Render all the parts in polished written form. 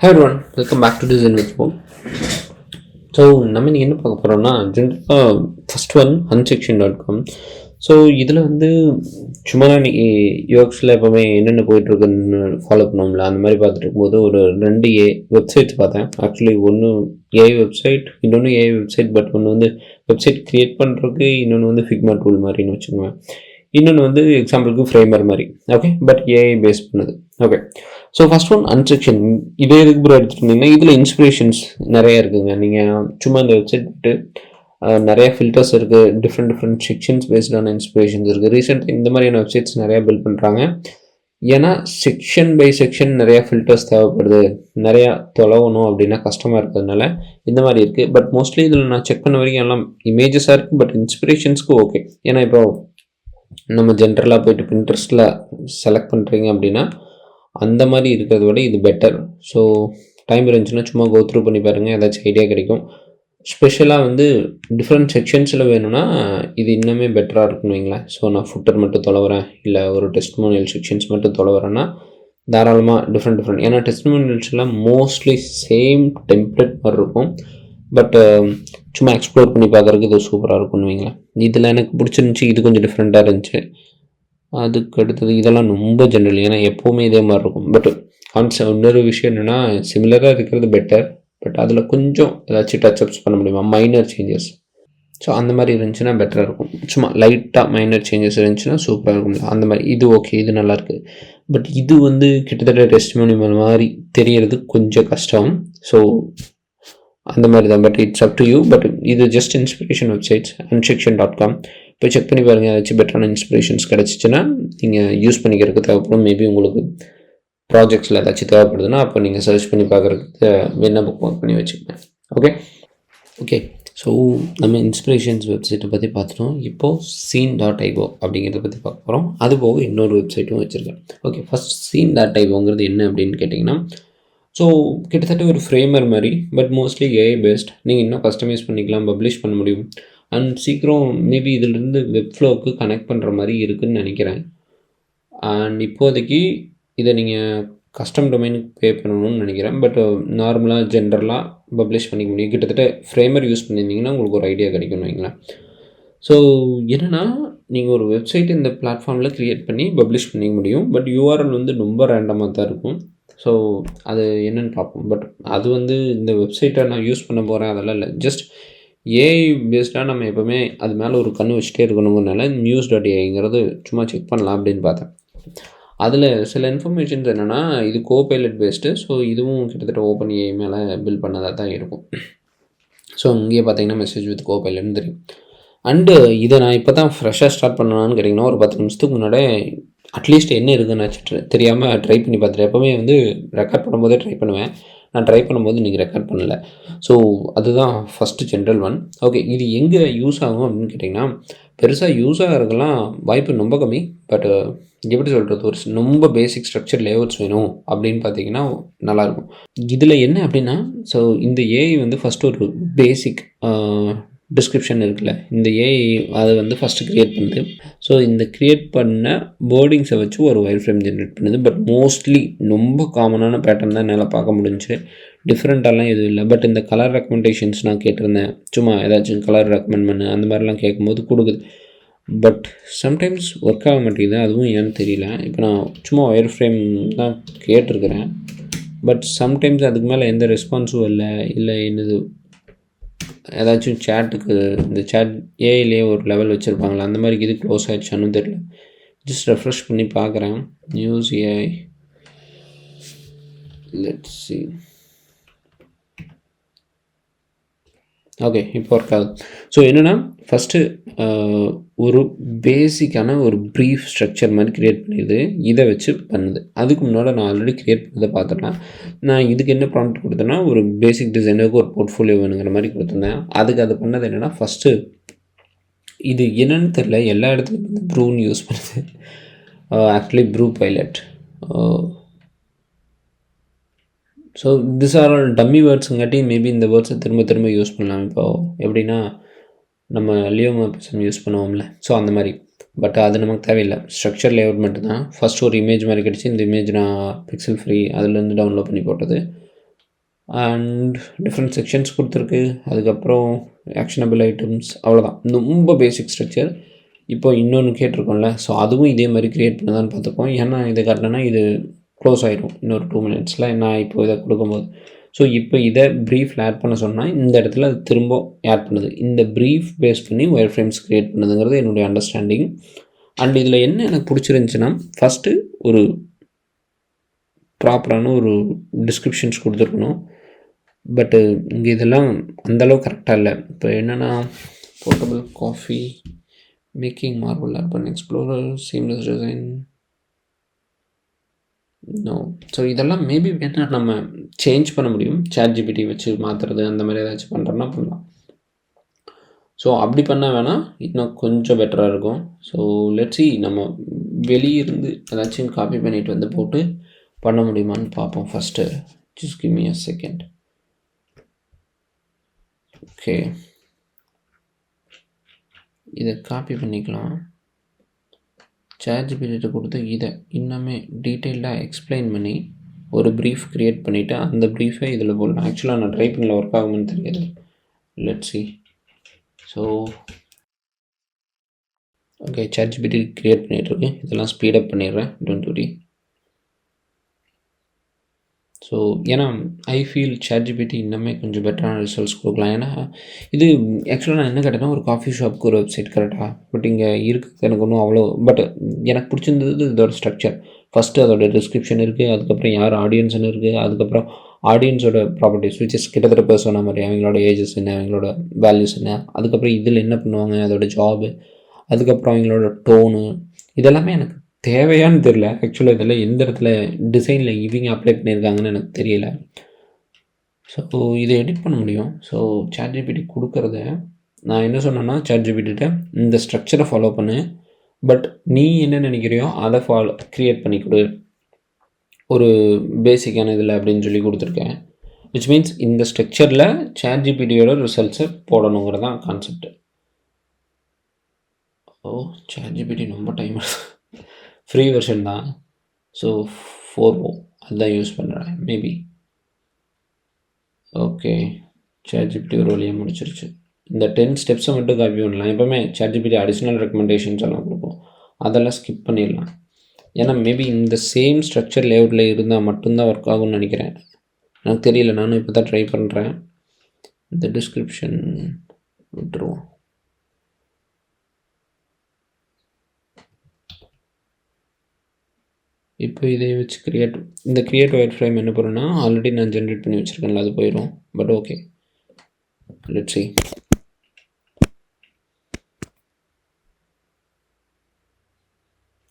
Hi everyone, welcome back to this Info. So நம்ம இன்றைக்கி என்ன பார்க்க போகிறோம்னா ஜென்ரலாக ஃபஸ்ட் ஒன் unsection.com. ஸோ இதில் வந்து சும்மா தான் இன்றைக்கி யூஎக்ஸில் எப்போவுமே என்னென்ன போயிட்டுருக்குன்னு ஃபாலோ பண்ணோம்ல அந்த மாதிரி பார்த்துட்டு இருக்கும்போது ஒரு 2 வெப்சைட்ஸ் பார்த்தேன். ஆக்சுவலி ஒன்று ஏஐ வெப்சைட், இன்னொன்று ஏஐ வெப்சைட். பட் ஒன்று வந்து வெப்சைட் க்ரியேட் பண்ணுறதுக்கு, இன்னொன்று வந்து ஃபிக்மா டூல் மாதிரின்னு வச்சுக்கோங்க. இன்னொன்று வந்து எக்ஸாம்பிளுக்கு ஃப்ரேமர் மாதிரி. ஓகே, பட் ஏஐ பேஸ் பண்ணுது. Okay, so first one unsection. இதே இதுக்கு பிறகு எடுத்துகிட்டிங்கன்னா இதில் இன்ஸ்பிரேஷன்ஸ் நிறைய இருக்குங்க. நீங்கள் சும்மா இந்த வெப்சைட் விட்டு நிறைய ஃபில்டர்ஸ் இருக்குது, டிஃப்ரெண்ட் செக்ஷன்ஸ் பேஸ்டான இன்ஸ்பிரேஷன்ஸ் இருக்குது. ரீசெண்டாக இந்த மாதிரியான வெப்சைட்ஸ் நிறையா பில்ட் பண்ணுறாங்க. ஏன்னா செக்ஷன் பை செக்ஷன் நிறையா ஃபில்டர்ஸ் தேவைப்படுது, நிறையா தொலைவணும் அப்படின்னா கஷ்டமாக இருக்கிறதுனால இந்த மாதிரி இருக்குது. பட் மோஸ்ட்லி இதில் நான் செக் பண்ண வரைக்கும் எல்லாம் இமேஜஸாக இருக்குது. பட் இன்ஸ்பிரேஷன்ஸ்க்கு ஓகே. ஏன்னா இப்போ நம்ம ஜென்ரலாக போய்ட்டு பின்ட்ரெஸ்ட்டில் செலக்ட் பண்ணுறீங்க அப்படின்னா அந்த மாதிரி இருக்கிறத விட இது பெட்டர். ஸோ டைம் இருந்துச்சுன்னா சும்மா கோ த்ரூ பண்ணி பாருங்கள், ஏதாச்சும் ஐடியா கிடைக்கும். ஸ்பெஷலாக வந்து டிஃப்ரெண்ட் செக்ஷன்ஸில் வேணும்னா இது இன்னுமே பெட்டராக இருக்குன்னு வைங்களேன். ஸோ நான் ஃபுட்டர் மட்டும் தொலைவரேன், இல்லை ஒரு டெஸ்டிமோனியல் செக்ஷன்ஸ் மட்டும் தொலைவரேன்னா தாராளமாக டிஃப்ரெண்ட். ஏன்னா டெஸ்டிமோனியல்ஸ்லாம் மோஸ்ட்லி சேம் டெம்ப்ளேட் மாதிரி இருக்கும். பட் சும்மா எக்ஸ்ப்ளோர் பண்ணி பார்க்குறதுக்கு இது சூப்பராக இருக்கும்னு வைங்களேன். இதில் எனக்கு பிடிச்சிருந்துச்சி, இது கொஞ்சம் டிஃப்ரெண்ட்டாக இருந்துச்சு. அதுக்கு அடுத்தது இதெல்லாம் ரொம்ப ஜென்ரல், ஏன்னா எப்போவுமே இதே மாதிரி இருக்கும். பட் இன்னொரு விஷயம் என்னென்னா சிமிலராக இருக்கிறது பெட்டர். பட் அதில் கொஞ்சம் ஏதாச்சும் டச்சப்ஸ் பண்ண முடியுமா, மைனர் சேஞ்சஸ். ஸோ அந்த மாதிரி இருந்துச்சுன்னா பெட்டராக இருக்கும். சும்மா லைட்டாக மைனர் சேஞ்சஸ் இருந்துச்சுன்னா சூப்பராக இருக்கும். அந்த மாதிரி இது ஓகே, இது நல்லாயிருக்கு. பட் இது வந்து கிட்டத்தட்ட டெஸ்டிமோனியல் மாதிரி தெரியறது கொஞ்சம் கஷ்டம். ஸோ அந்த மாதிரி தான். But it's up to you. But இது ஜஸ்ட் இன்ஸ்பிரேஷன் வெப்சைட்ஸ், unsection.com. போய் செக் பண்ணி பாருங்கள், ஏதாச்சும் பெட்டரான இன்ஸ்பிரேஷன்ஸ் கிடச்சிச்சின்னா நீங்கள் யூஸ் பண்ணிக்கிறதுக்கு தேவைப்படும். மேபி உங்களுக்கு ப்ராஜெக்ட்ஸில் ஏதாச்சும் தேவைப்படுதுன்னா அப்போ நீங்கள் சர்ச் பண்ணி பார்க்குறதுக்கு வேணா புக் மார்க் பண்ணி வச்சுக்கோங்க. ஓகே. ஸோ நம்ம இன்ஸ்பிரேஷன்ஸ் வெப்சைட்டை பற்றி பார்த்துட்டோம். இப்போது scene.io அப்படிங்கிறத பற்றி பார்க்க போகிறோம். அது போக இன்னொரு வெப்சைட்டும் வச்சுருக்கேன். ஓகே, ஃபஸ்ட் scene.ioங்கிறது என்ன அப்படின்னு கேட்டிங்கன்னா, ஸோ கிட்டத்தட்ட ஒரு ஃப்ரேமர் மாதிரி, பட் மோஸ்ட்லி ஏஐ பேஸ்ட். நீங்கள் இன்னும் கஸ்டமைஸ் பண்ணிக்கலாம், பப்ளிஷ் பண்ண முடியும். அண்ட் சீக்கிரம் மேபி இதிலிருந்து வெப்ஃப்ளோவுக்கு கனெக்ட் பண்ணுற மாதிரி இருக்குதுன்னு நினைக்கிறேன். அண்ட் இப்போதைக்கு இதை நீங்கள் கஸ்டம் டொமைனுக்கு பே பண்ணணும்னு நினைக்கிறேன். பட் நார்மலாக ஜென்ரலாக பப்ளிஷ் பண்ணிக்க முடியும். கிட்டத்தட்ட ஃப்ரேமர் யூஸ் பண்ணியிருந்தீங்கன்னா உங்களுக்கு ஒரு ஐடியா கிடைக்கும்னு வைங்களேன். ஸோ என்னென்னா நீங்கள் ஒரு வெப்சைட் இந்த பிளாட்ஃபார்மில் க்ரியேட் பண்ணி பப்ளிஷ் பண்ணிக்க முடியும். பட் யூஆர்எல் வந்து ரொம்ப ரேண்டமாக தான் இருக்கும். ஸோ அது என்னென்னு பார்ப்போம். பட் அது வந்து இந்த வெப்சைட்டை நான் யூஸ் பண்ண போகிறேன் அதெல்லாம் இல்லை. ஜஸ்ட் ஏஐ பேஸ்டாக நம்ம எப்போவுமே அது மேலே ஒரு கண்ணு வச்சுட்டே இருக்கணுங்கிறனால news.aiங்கிறது சும்மா செக் பண்ணலாம் அப்படின்னு பார்த்தேன். அதில் சில இன்ஃபர்மேஷன்ஸ் என்னென்னா இது கோபைலட் பேஸ்டு. ஸோ இதுவும் கிட்டத்தட்ட ஓப்பன் ஏஐ மேலே பில்ட் பண்ணதாக தான் இருக்கும். ஸோ இங்கேயே பார்த்தீங்கன்னா மெசேஜ் வித் கோபைலட்னு தெரியும். அண்டு இதை நான் இப்போ தான் ஃப்ரெஷ்ஷாக ஸ்டார்ட் பண்ணலான்னு கேட்டிங்கன்னா ஒரு 10 நிமிஷத்துக்கு முன்னாடி அட்லீஸ்ட் என்ன இருக்குதுன்னு தெரியாமல் ட்ரை பண்ணி பார்த்துட்டு, எப்போவுமே வந்து ரெக்கார்ட் பண்ணும்போதே ட்ரை பண்ணுவேன். நான் ட்ரை பண்ணும்போது இன்றைக்கி ரெக்கார்ட் பண்ணலை. ஸோ அதுதான் ஃபஸ்ட்டு ஜென்ரல் ஒன். ஓகே, இது எங்கே யூஸ் ஆகும் அப்படின்னு கேட்டிங்கன்னா பெருசாக யூஸ் ஆகிறதுக்கெல்லாம் வாய்ப்பு ரொம்ப கம்மி. பட் எப்படி சொல்கிறது, ஒரு ரொம்ப பேசிக் ஸ்ட்ரக்சர் லேஅவுட்ஸ் வேணும் அப்படின்னு பார்த்தீங்கன்னா நல்லாயிருக்கும். இதில் என்ன அப்படின்னா, ஸோ இந்த ஏஐ வந்து ஃபஸ்ட்டு ஒரு பேசிக் டிஸ்கிரிப்ஷன் இருக்குல்ல, இந்த ஏஐ அதை வந்து ஃபஸ்ட்டு க்ரியேட் பண்ணுது. ஸோ இந்த க்ரியேட் பண்ண வேர்டிங்ஸை வச்சு ஒரு ஒயர் ஃப்ரேம் ஜென்ரேட் பண்ணுது. பட் மோஸ்ட்லி ரொம்ப காமனான பேட்டர்ன் தான் என்னால் பார்க்க முடிஞ்சு, டிஃப்ரெண்ட்டாலாம் எதுவும் இல்லை. பட் இந்த கலர் ரெக்கமெண்டேஷன்ஸ் நான் கேட்டிருந்தேன், சும்மா ஏதாச்சும் கலர் ரெக்கமெண்ட் பண்ணு அந்த மாதிரிலாம் கேட்கும்போது கொடுக்குது. பட் சம்டைம்ஸ் ஒர்க் ஆக மாட்டேங்குது, அதுவும் ஏன்னு தெரியல. இப்போ நான் சும்மா ஒயர் ஃப்ரேம் தான் கேட்டிருக்கிறேன். பட் சம்டைம்ஸ் அதுக்கு மேலே எந்த ரெஸ்பான்ஸும் இல்லை என்னது ஏதாச்சும் சேட்டுக்கு இந்த சேட் ஏஐலேயே ஒரு லெவல் வச்சுருப்பாங்களா அந்த மாதிரி இது க்ளோஸ் ஆகிடுச்சான்னு தெரியல. ஜஸ்ட் ரெஃப்ரெஷ் பண்ணி பார்க்குறேன். News AI, let's see. Okay, இப்போ ஒர்க் ஆகுது. ஸோ என்னென்னா ஃபஸ்ட்டு ஒரு பேசிக்கான ஒரு ப்ரீஃப் ஸ்ட்ரக்சர் மாதிரி க்ரியேட் பண்ணிடுது, இதை வச்சு பண்ணுது. அதுக்கு முன்னாடி நான் ஆல்ரெடி க்ரியேட் பண்ணதை பார்த்துட்டேன். நான் இதுக்கு என்ன ப்ராம்ப்ட் கொடுத்தேன்னா ஒரு பேசிக் டிசைனருக்கு ஒரு போர்ட்ஃபோலியோ வேணுங்கிற மாதிரி கொடுத்துருந்தேன். அதுக்கு அது பண்ணது என்னென்னா ஃபஸ்ட்டு இது என்னென்னு தெரில, எல்லா இடத்துலையும் வந்து ப்ரூன்னு யூஸ் பண்ணுது. Actually brew pilot. So this are all dummy வேர்ட்ஸுங்காட்டி மேபி இந்த வேர்ட்ஸை திரும்ப யூஸ் பண்ணலாம். இப்போது எப்படின்னா நம்ம லியோமார்பிசம் யூஸ் பண்ணுவோம்ல, ஸோ அந்த மாதிரி. பட் அது நமக்கு தேவையில்லை, ஸ்ட்ரக்சர் லேஅவுட் மட்டும் தான். ஃபஸ்ட் ஒரு இமேஜ் மாதிரி கிடச்சி, இந்த இமேஜ் நான் பிக்சல் ஃப்ரீ அதுலேருந்து டவுன்லோட் பண்ணி போட்டது. அண்ட் டிஃப்ரெண்ட் செக்ஷன்ஸ் கொடுத்துருக்கு. அதுக்கப்புறம் ஆக்ஷனபிள் ஐட்டம்ஸ், அவ்வளோதான். ரொம்ப பேசிக் ஸ்ட்ரக்சர். இப்போ இன்னொன்று கேட்டிருக்கோம்ல, ஸோ அதுவும் இதே மாதிரி க்ரியேட் பண்ணுதான்னு பார்த்துப்போம். ஏன்னா இதை காட்டினா இது க்ளோஸ் ஆகிடும் இன்னொரு 2 மினிட்ஸில் நான் இப்போ இதை கொடுக்கும்போது. ஸோ இப்போ இதை ப்ரீஃபில் ஆட் பண்ண சொன்னால் இந்த இடத்துல அது திரும்ப ஆட் பண்ணுது. இந்த ப்ரீஃப் பேஸ் பண்ணி ஒயர் ஃப்ரேம்ஸ் க்ரியேட் பண்ணுதுங்கிறது என்னுடைய அண்டர்ஸ்டாண்டிங். அண்ட் இதில் என்ன எனக்கு பிடிச்சிருந்துச்சின்னா, ஃபஸ்ட்டு ஒரு ப்ராப்பரான ஒரு டிஸ்கிரிப்ஷன்ஸ் கொடுத்துருக்கணும். பட்டு இங்கே இதெல்லாம் அந்தளவு கரெக்டாக இல்லை. இப்போ என்னென்னா, portable coffee, making marble urban explorer, seamless design, no. So இதெல்லாம் மேபி வேணால் நம்ம சேஞ்ச் பண்ண முடியும். ChatGPT வச்சு மாற்றுறது அந்த மாதிரி ஏதாச்சும் பண்ணுறோன்னா பண்ணலாம். ஸோ அப்படி பண்ணால் வேணால் இன்னும் கொஞ்சம் பெட்டராக இருக்கும். ஸோ லெட்ஸி நம்ம வெளியிருந்து ஏதாச்சும் காப்பி பண்ணிட்டு வந்து போட்டு பண்ண முடியுமான்னு பார்ப்போம். First just give me a second. Okay, இதை காப்பி பண்ணிக்கலாம். ChatGPT கொடுத்து இதை இன்னுமே டீட்டெயில்டாக எக்ஸ்பிளைன் பண்ணி ஒரு ப்ரீஃப் க்ரியேட் பண்ணிவிட்டு அந்த ப்ரீஃபை இதில் போடலாம். ஆக்சுவலாக நான் ட்ரை பண்ணல, ஒர்க் ஆகும்னு தெரியாது. Let's see. So okay, ChatGPT create பண்ணிகிட்ருக்கு. இதெல்லாம் ஸ்பீடப் பண்ணிடுறேன், டோன்ட் வரி. ஸோ ஏன்னா ஐ ஃபீல் ChatGPT இன்னுமே கொஞ்சம் பெட்டரான ரிசல்ட்ஸ் கொடுக்கலாம். ஏன்னா இது ஆக்சுவலாக நான் என்ன கேட்டேன்னா, ஒரு காஃபி ஷாப்புக்கு ஒரு வெப்சைட் கரெக்டாக, பட் இங்கே இருக்குது எனக்கு ஒன்றும் அவ்வளோ. பட் எனக்கு பிடிச்சிருந்தது இதோட ஸ்ட்ரக்சர். ஃபஸ்ட்டு அதோட டிஸ்கிரிப்ஷன் இருக்குது, அதுக்கப்புறம் யார் ஆடியன்ஸ்னு இருக்குது, அதுக்கப்புறம் ஆடியன்ஸோட ப்ராப்பர்ட்டிஸ் விச் இஸ் கிட்டத்தட்ட பர்சனாக மாதிரி அவங்களோட ஏஜஸ் என்ன, அவங்களோட வேல்யூஸ் என்ன, அதுக்கப்புறம் இதில் என்ன பண்ணுவாங்க, அதோட ஜாபு, அதுக்கப்புறம் அவங்களோட டோனு, இதெல்லாமே எனக்கு தேவையான்னு தெரில. ஆக்சுவலாக இதெல்லாம் எந்த இடத்துல டிசைனில் இவங்க அப்ளை பண்ணியிருக்காங்கன்னு எனக்கு தெரியல. ஸோ இதை எடிட் பண்ண முடியும். ஸோ ChatGPT கொடுக்குறத நான் என்ன சொன்னேன்னா, ChatGPT இந்த ஸ்ட்ரக்சரை ஃபாலோ பண்ணு, பட் நீ என்ன நினைக்கிறியோ அதை க்ரியேட் பண்ணி கொடு ஒரு பேசிக்கான இதில் அப்படின்னு சொல்லி கொடுத்துருக்கேன். விச் மீன்ஸ் இந்த ஸ்ட்ரக்சரில் ChatGPTயோட ரிசல்ட்ஸை போடணுங்கிறது தான் கான்செப்ட். ChatGPT ரொம்ப டைம் ஃப்ரீ வெர்ஷன் தான். ஸோ 4O அதுதான் யூஸ் பண்ணுறேன் மேபி. ஓகே, ChatGPT ஒரு வழியாக முடிச்சிருச்சு. இந்த 10 ஸ்டெப்ஸை மட்டும் காப்பி பண்ணலாம். எப்போவுமே ChatGPT அடிஷ்னல் ரெக்கமெண்டேஷன்ஸ் எல்லாம் கொடுப்போம், அதெல்லாம் ஸ்கிப் பண்ணிடலாம். ஏன்னா மேபி இந்த சேம் ஸ்ட்ரக்சர் லேஅவுட்டில் இருந்தால் மட்டும்தான் ஒர்க் ஆகும்னு நினைக்கிறேன். எனக்கு தெரியல, நானும் இப்போ தான் ட்ரை பண்ணுறேன். இந்த டிஸ்கிரிப்ஷன் விட்டுருவோம். இப்போ இதை வச்சு இந்த க்ரியேட் ஒயர் ஃப்ரேம் என்ன பண்ணுன்னா, ஆல்ரெடி நான் ஜென்ரேட் பண்ணி வச்சுருக்கேன்ல, அது போயிடும். But okay, let's see.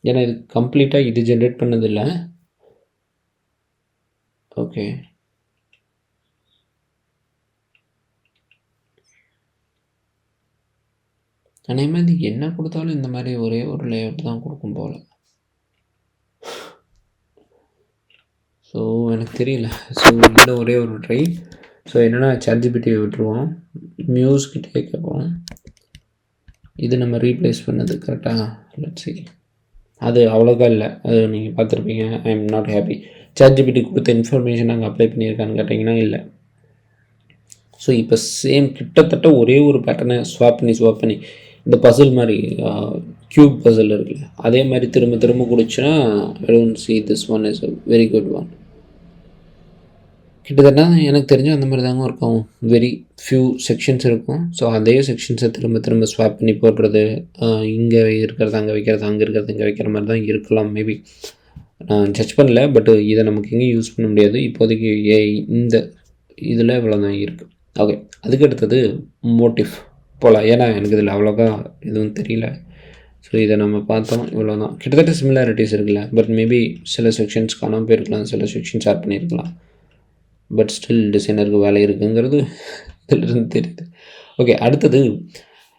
ஏன்னா இது கம்ப்ளீட்டாக இது ஜென்ரேட் பண்ணதில்லை. ஓகே, அதே மாதிரி என்ன கொடுத்தாலும் இந்த மாதிரி ஒரே ஒரு லேஅவுட் தான் கொடுக்கும் போல். ஸோ எனக்கு தெரியல. ஸோ இதில் ஒரே ஒரு ட்ரை. ஸோ என்னென்னா ChatGPT விட்டுருவோம், மியூஸ்கிட்டே கேட்போம். இது நம்ம ரீப்ளேஸ் பண்ணது கரெக்டாக? Let's see. அது அவ்வளோக்கா இல்லை, அது நீங்கள் பார்த்துருப்பீங்க. I am not happy. ChatGPT கொடுத்த இன்ஃபர்மேஷன் நாங்கள் அப்ளை பண்ணியிருக்கான்னு கேட்டிங்கன்னா இல்லை. ஸோ இப்போ சேம் கிட்டத்தட்ட ஒரே ஒரு பேட்டர்னை ஸ்வாப் பண்ணி இந்த பசில் மாதிரி க்யூப் பசில் இருக்குல்ல, அதே மாதிரி திரும்ப திரும்ப கொடுச்சுன்னா I don't see this one is a very good one. கிட்டத்தட்ட எனக்கு தெரிஞ்ச அந்த மாதிரி தாங்க ஒர்க் ஆகும். வெரி ஃபியூ செக்ஷன்ஸ் இருக்கும். ஸோ அதே செக்ஷன்ஸை திரும்ப திரும்ப ஸ்வாப் பண்ணி போடுறது, இங்கே இருக்கிறது அங்கே வைக்கிறது, அங்கே இருக்கிறது இங்கே வைக்கிற மாதிரி தான் இருக்கலாம் மேபி. நான் ஜட்ஜ் பண்ணல, பட் இதை நமக்கு எங்கேயும் யூஸ் பண்ண முடியாது இப்போதைக்கு. இந்த இதில் இவ்வளோ தான் இருக்குது. ஓகே, அதுக்கு அடுத்தது மோட்டிவ் போகலாம். ஏன்னா எனக்கு இதில் அவ்வளோக்கா எதுவும் தெரியல. ஸோ இதை நம்ம பார்த்தோம், இவ்வளோ தான். கிட்டத்தட்ட சிமிலாரிட்டிஸ் இருக்குல்ல, பட் மேபி சில செக்ஷன்ஸ் காணாமல் போயிருக்கலாம், சில செக்ஷன்ஸ் ஆட் பண்ணியிருக்கலாம். பட் ஸ்டில் டிசைனருக்கு வேலை இருக்குங்கிறது இதிலிருந்து தெரியுது. ஓகே, அடுத்தது